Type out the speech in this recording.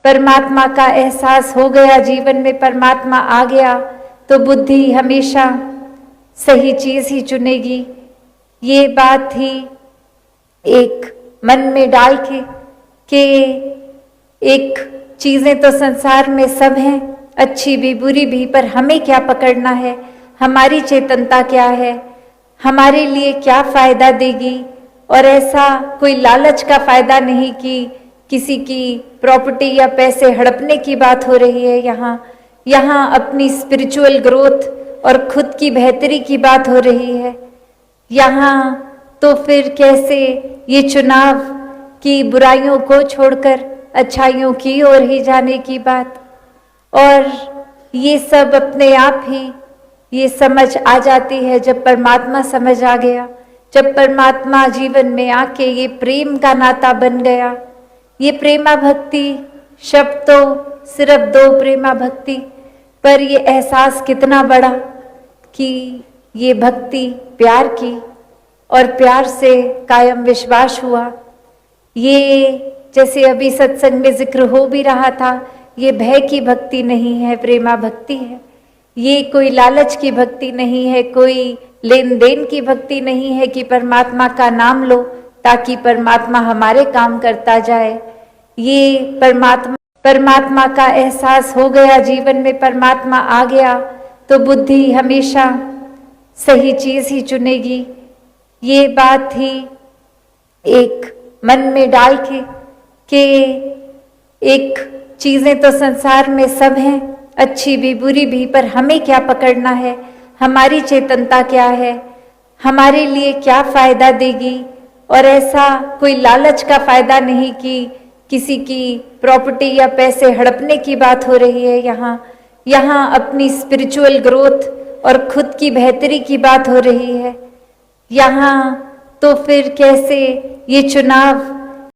परमात्मा का एहसास हो गया, जीवन में परमात्मा आ गया, तो बुद्धि हमेशा सही चीज ही चुनेगी। ये बात ही एक मन में डाल के कि एक चीजें तो संसार में सब हैं, अच्छी भी बुरी भी, पर हमें क्या पकड़ना है, हमारी चेतनता क्या है, हमारे लिए क्या फायदा देगी। और ऐसा कोई लालच का फायदा नहीं कि किसी की प्रॉपर्टी या पैसे हड़पने की बात हो रही है। यहाँ अपनी स्पिरिचुअल ग्रोथ और खुद की बेहतरी की बात हो रही है। यहाँ तो फिर कैसे ये चुनाव की बुराइयों को छोड़कर अच्छाइयों की ओर ही जाने की बात, और ये सब अपने आप ही ये समझ आ जाती है जब परमात्मा समझ आ गया, जब परमात्मा जीवन में आके ये प्रेम का नाता बन गया। ये प्रेमा भक्ति शब्द तो सिर्फ 2 प्रेमा भक्ति, पर ये एहसास कितना बड़ा कि ये भक्ति प्यार की, और प्यार से कायम विश्वास हुआ। ये जैसे अभी सत्संग में जिक्र हो भी रहा था, ये भय की भक्ति नहीं है, प्रेमा भक्ति है। ये कोई लालच की भक्ति नहीं है, कोई लेन देन की भक्ति नहीं है कि परमात्मा का नाम लो ताकि परमात्मा हमारे काम करता जाए। ये परमात्मा का एहसास हो गया, जीवन में परमात्मा आ गया, तो बुद्धि हमेशा सही चीज ही चुनेगी। ये बात ही एक मन में डाल के कि एक चीजें तो संसार में सब हैं, अच्छी भी बुरी भी, पर हमें क्या पकड़ना है, हमारी चेतनता क्या है, हमारे लिए क्या फायदा देगी। और ऐसा कोई लालच का फायदा नहीं कि किसी की प्रॉपर्टी या पैसे हड़पने की बात हो रही है। यहाँ अपनी स्पिरिचुअल ग्रोथ और खुद की बेहतरी की बात हो रही है। यहाँ तो फिर कैसे ये चुनाव